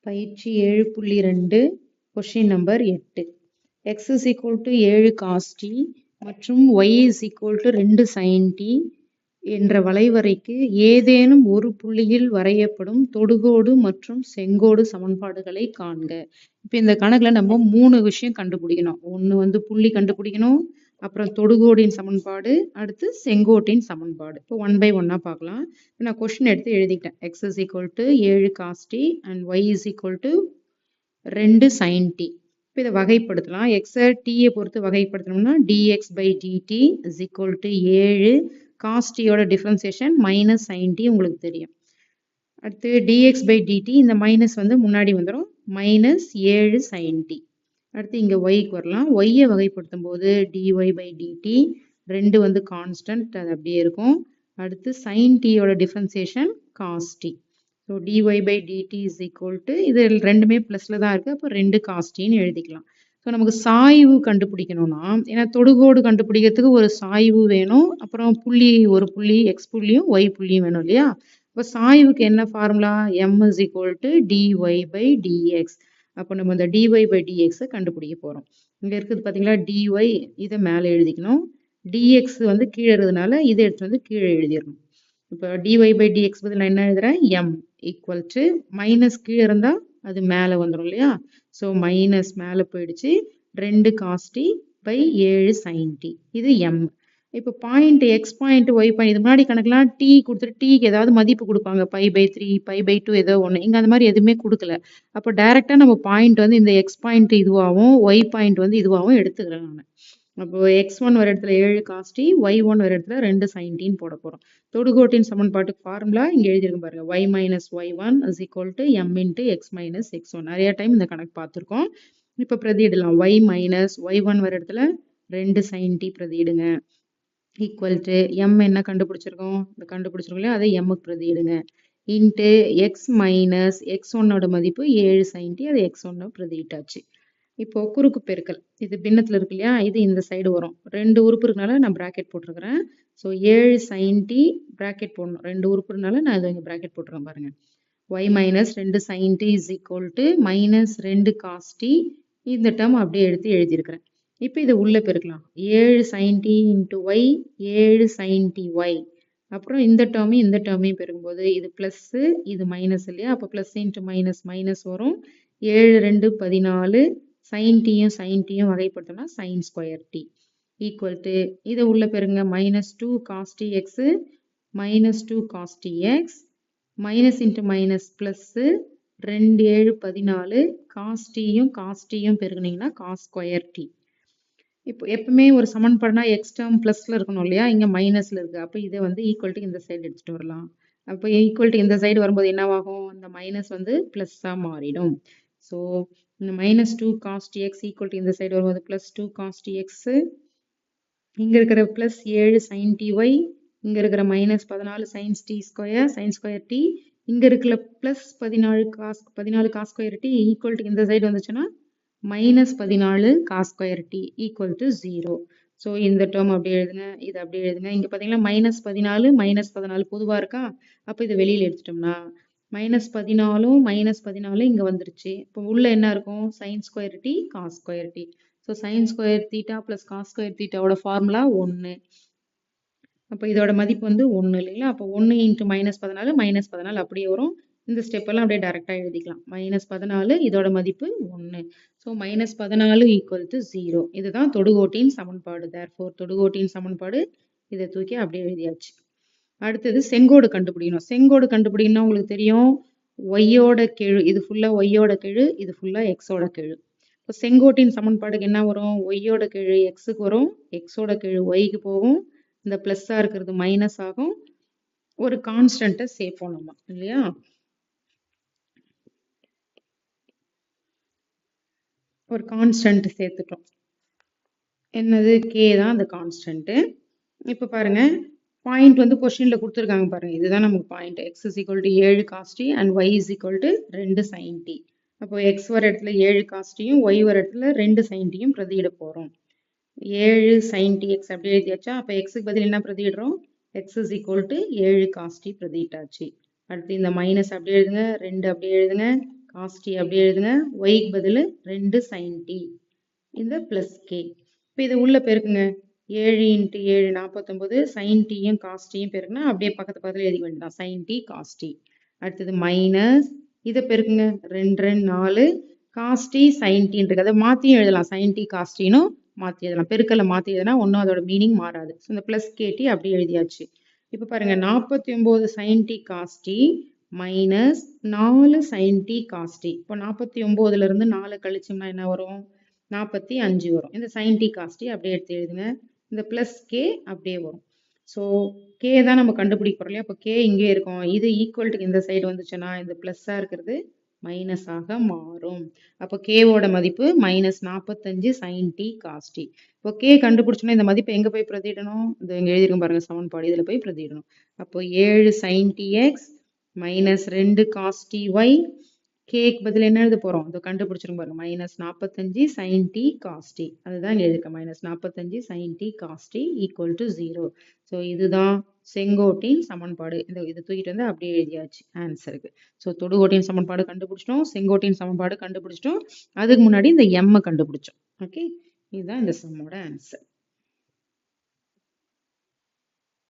பயிற்சி 7.2 question number 8. x is equal to 7 cos t மற்றும் y is equal to 2 sin t என்ற வளைவரைக்கு ஏதேனும் ஒரு புள்ளியில் வரையப்படும் தொடுகோடு மற்றும் செங்கோடு சமன்பாடுகளை காண்க. இப்போ இந்த கணக்குல நம்ம 3 விஷயம் கண்டுபிடிக்கணும். ஒன்று புள்ளி கண்டுபிடிக்கணும், அப்புறம் தொடுகோடின் சமன்பாடு, அடுத்து செங்கோட்டின் சமன்பாடு. இப்போ 1 by 1 பார்க்கலாம். நான் கொஸ்டின் எடுத்து எழுதிட்டேன். x is equal to 7 cos t and y is equal to 2 sin t. இப்போ இதை வகைப்படுத்தலாம். x t பொறுத்து வகைப்படுத்தணும்னா dx by dt is equal to 7 cos t யோட டிஃபரன்சியேஷன் minus sin t உங்களுக்கு தெரியும். அடுத்து dx by dt இந்த மைனஸ் முன்னாடி வந்துடும், minus 7 sin t. அடுத்து இங்க yக்கு வரலாம். y வகைப்படுத்தும் போது dy by dt 2 கான்ஸ்டன்ட், அது அப்படியே இருக்கும். அடுத்து sin t யோட differentiation cos t. So dy by dt is equal to இது ரெண்டுமே பிளஸ்ல தான் இருக்கு, அப்போ 2 cos t ன்னு எழுதிக்கலாம். ஸோ நமக்கு சாய்வு கண்டுபிடிக்கணும்னா, ஏன்னா தொடுகோடு கண்டுபிடிக்கிறதுக்கு ஒரு சாய்வு வேணும், அப்புறம் புள்ளி ஒரு புள்ளி எக்ஸ் புள்ளியும் ஒய் புள்ளியும் வேணும் இல்லையா? இப்போ சாய்வுக்கு என்ன formula? m is equal to dy by dx. அப்போ நம்ம இந்த dy by dx கண்டுபிடிக்க போறோம். இங்க இருக்குது பாத்தீங்களா, dy இதை மேலே எழுதிக்கணும், dx கீழே இருக்கிறதுனால இதை எடுத்து கீழே எழுதிடணும். இப்போ dy by dx பதில் நான் என்ன எழுதுறேன்? m equal to மைனஸ் கீழே இருந்தா அது மேலே வந்துடும் இல்லையா? ஸோ மைனஸ் மேலே போயிடுச்சு, 2 cos t by 7 sin t. இது m. இப்போ point X point Y point இது முன்னாடி கணக்கெல்லாம் t கொடுத்துட்டு டீக்கு ஏதாவது மதிப்பு கொடுப்பாங்க, பை பை 3 பை பை 2 ஏதோ ஒன்று. இங்கே அந்த மாதிரி எதுவுமே கொடுக்கல. அப்போ டைரெக்டாக நம்ம பாயிண்ட் இந்த எக்ஸ் பாயிண்ட் இதுவாகவும் ஒய் பாயிண்ட் இதுவாகவும் எடுத்துக்கிறேன் நான். அப்போ x1 வர இடத்துல 7 cos t, y1 வர இடத்துல 2 sin t போட போறோம். தொடுகோட்டின் சமன்பாட்டுக்கு ஃபார்முலா இங்க எழுதிருக்கும் பாருங்க, y minus y1 is equal to m into x minus x1. நிறைய டைம் இந்த கணக்கு பார்த்துருக்கோம். இப்போ பிரதியிடலாம். y minus y1 வர இடத்துல 2 sin t பிரதியிடுங்க, ஈக்குவல் டு m என்ன கண்டுபிடிச்சிருக்கோம்? இந்த கண்டுபிடிச்சிருக்கோம் இல்லையா, அதை m க்கு பிரதியிடுங்க, இன்ட்டு x மைனஸ் x1 மதிப்பு 7 sin t, அது x1 பிரதியிட்டாச்சு. இப்போ குறுக்கு பெருக்கல், இது பின்னத்தில் இருக்கு இல்லையா, இது இந்த சைடு வரும். 2 உறுப்பு இருக்கனால நான் பிராக்கெட் போட்டிருக்கிறேன். ஸோ 7 sin t பிராக்கெட் போடணும், 2 உறுப்பு இருக்கனால நான் இதை இங்கே பிராக்கெட் போட்டுருக்கேன் பாருங்க. y minus 2 sin t is equal to minus 2 cos t. இந்த டேர்ம் அப்படியே எடுத்து எழுதியிருக்கிறேன். இப்போ இதை உள்ள பெருக்கலாம். 7 sin t into y, 7 sin t y. அப்புறம் இந்த டேர்மையும் பெருக்கும்போது இது பிளஸ் இது மைனஸ் இல்லையா, அப்போ பிளஸ் இன்ட்டு மைனஸ் மைனஸ் வரும். 7 2 14 sin t-யும் வகைப்படுத்தோம்னா sin square t equal to இதை உள்ள பெருங்க, minus 2 cos tx minus 2 cos tx minus into minus plus 2 7 14 cos t-யும் பெருக்குனீங்கன்னா cos ஸ்கொயர் t. இப்போ எப்பவுமே ஒரு சமன்பாடுனா எக்ஸ் டேர்ம் பிளஸ்ல இருக்கணும் இல்லையா, இங்க மைனஸ்ல இருக்கு. அப்போ இதை ஈக்குவல் டு இந்த சைடு எடுத்துட்டு வரலாம். அப்போ ஈக்குவல் டு இந்த சைடு வரும்போது என்னவாகும்? இந்த மைனஸ் பிளஸ்ஸா மாறிடும். ஸோ இந்த minus 2 cos tx equal to இந்த சைடு வரும்போது பிளஸ் 2 cos tx, இங்க இருக்கிற பிளஸ் 7 sin ty, இங்க இருக்கிற மைனஸ் 14 sin ஸ்கொயர் t, இங்க இருக்கிற plus 14 cos square t equal to இந்த சைடு வந்துச்சுன்னா minus 14 cos square t equal to 0. So இந்த டேர்ம் அப்படியே எழுதுங்க, இது அப்படியே எழுதுங்க. இங்க பாத்தீங்கன்னா மைனஸ் 14 பொதுவா இருக்கா, அப்போ இதை வெளியில எடுத்துட்டோம்னா மைனஸ் 14 இங்க வந்துருச்சு. இப்போ உள்ள என்ன இருக்கும்? sin square t cos square t. So sin square theta plus cos square தீட்டாவோட ஃபார்முலா 1. அப்போ இதோட மதிப்பு 1 இல்லைங்களா? அப்போ 1 இன்ட்டு மைனஸ் 14 அப்படியே வரும். இந்த ஸ்டெப் எல்லாம் அப்படியே டைரக்டா எழுதிக்கலாம். மைனஸ் 14 இதோட மதிப்பு 1. So minus 14 equal to 0. இதுதான் தொடுகோட்டின் சமன்பாடு. தேர்ஃபோர் தொடுகோட்டின் சமன்பாடு இதை தூக்கி அப்படியே எழுதியாச்சு. அடுத்தது செங்கோடு கண்டுபிடிக்கணும். செங்கோடு கண்டுபிடிக்கணும்னா உங்களுக்கு தெரியும், ஒய்யோட கெழு இது ஃபுல்லா ஒய்யோட கெழு, இது ஃபுல்லா எக்ஸோட கெழு. இப்போ செங்கோட்டின் சமன்பாடுக்கு என்ன வரும்? ஒய்யோட கெழு எக்ஸுக்கு வரும், எக்ஸோட கெழு ஒய்க்கு போகும், இந்த பிளஸ்ஸா இருக்கிறது மைனஸ் ஆகும், ஒரு கான்ஸ்டன்ட்டை சேர்ப்போம் நம்ம இல்லையா? ஒரு கான்ஸ்டன்ட் சேர்த்துட்டோம். என்னது? கே தான் அந்த கான்ஸ்டன்ட். இப்போ பாருங்க, பாயிண்ட் கொஸ்டின்ல கொடுத்துருக்காங்க பாருங்க, இதுதான் நமக்கு point. x is equal to 7 cos t and y is equal to 2 sin t. அப்போ x வர இடத்துல 7 cos t-யும் y வர இடத்துல 2 sin t-யும் பிரதியிட போறோம். 7 sin tx அப்படி எழுதியாச்சா? அப்போ x-க்கு பதில் என்ன பிரதியிடுறோம்? x is equal to 7 cos t பிரதியிட்டாச்சு. அடுத்து இந்த மைனஸ் அப்படியே எழுதுங்க, 2 அப்படியே எழுதுங்க, காஸ் டி அப்படியே எழுதுங்க. ஒய்க்கு பதில் 2 sin t இந்த பிளஸ் கே. இப்போ இதை உள்ள பெருக்குங்க. 7 × 7 49 sin t-யும் cos t-யும் பெருக்குனா அப்படியே பக்கத்து பக்கத்துல எழுதிக்க வேண்டியதான். sin t cos t. அடுத்தது மைனஸ் இதை பெருக்குங்க. 2 2 4 cos t sin t இருக்கு. அதை மாற்றியும் எழுதலாம். sin t cos t-னும் மாற்றி எழுதலாம். பெருக்கலை மாற்றி எழுதுனா ஒன்றும் அதோட மீனிங் மாறாது. ஸோ இந்த பிளஸ் கேடி அப்படியே எழுதியாச்சு. இப்போ பாருங்க 49 sin t cos t minus 4 sin t cos t. இப்போ 49ல இருந்து 4 கழிச்சோம்னா என்ன வரும்? 45 வரும். இந்த sin t cos t அப்படியே எடுத்து எழுதுங்க. இந்த பிளஸ் கே அப்படியே வரும். ஸோ கே தான் நம்ம கண்டுபிடிக்க போறோம் இல்லையா? அப்போ கே இங்கே இருக்கும். இது ஈக்குவல்ட்டுக்கு இந்த சைடு வந்துச்சுன்னா இந்த பிளஸ்ஸாக இருக்கிறது மைனஸாக மாறும். அப்போ கேவோட மதிப்பு minus 45 sin t cos t. இப்போ கே கண்டுபிடிச்சோன்னா இந்த மதிப்பை எங்கே போய் பிரதியிடணும்? இது இங்கே எழுதிருக்கும் பாருங்க சமன்பாடு. இதில் போய் பிரதியிடணும். அப்போ 7 sin tx minus 2 cos ty கேக்கு பதில் என்ன எழுத போகிறோம்? இதை கண்டுபிடிச்சிருக்கும் பாருங்க. Minus 45 sin t cos t. அதுதான் இங்கே எழுதிருக்கேன். Minus 45 sin t cos t equal to 0. So இதுதான் செங்கோட்டின் சமன்பாடு. இது தூக்கிட்டு வந்து அப்படியே எழுதியாச்சு ஆன்சருக்கு. ஸோ தொடுகோட்டின் சமன்பாடு கண்டுபிடிச்சிட்டோம், செங்கோட்டின் சமன்பாடு கண்டுபிடிச்சிட்டோம். அதுக்கு முன்னாடி இந்த எம்மை கண்டுபிடிச்சோம். ஓகே, இதுதான் இந்த சம்மோட ஆன்சர்.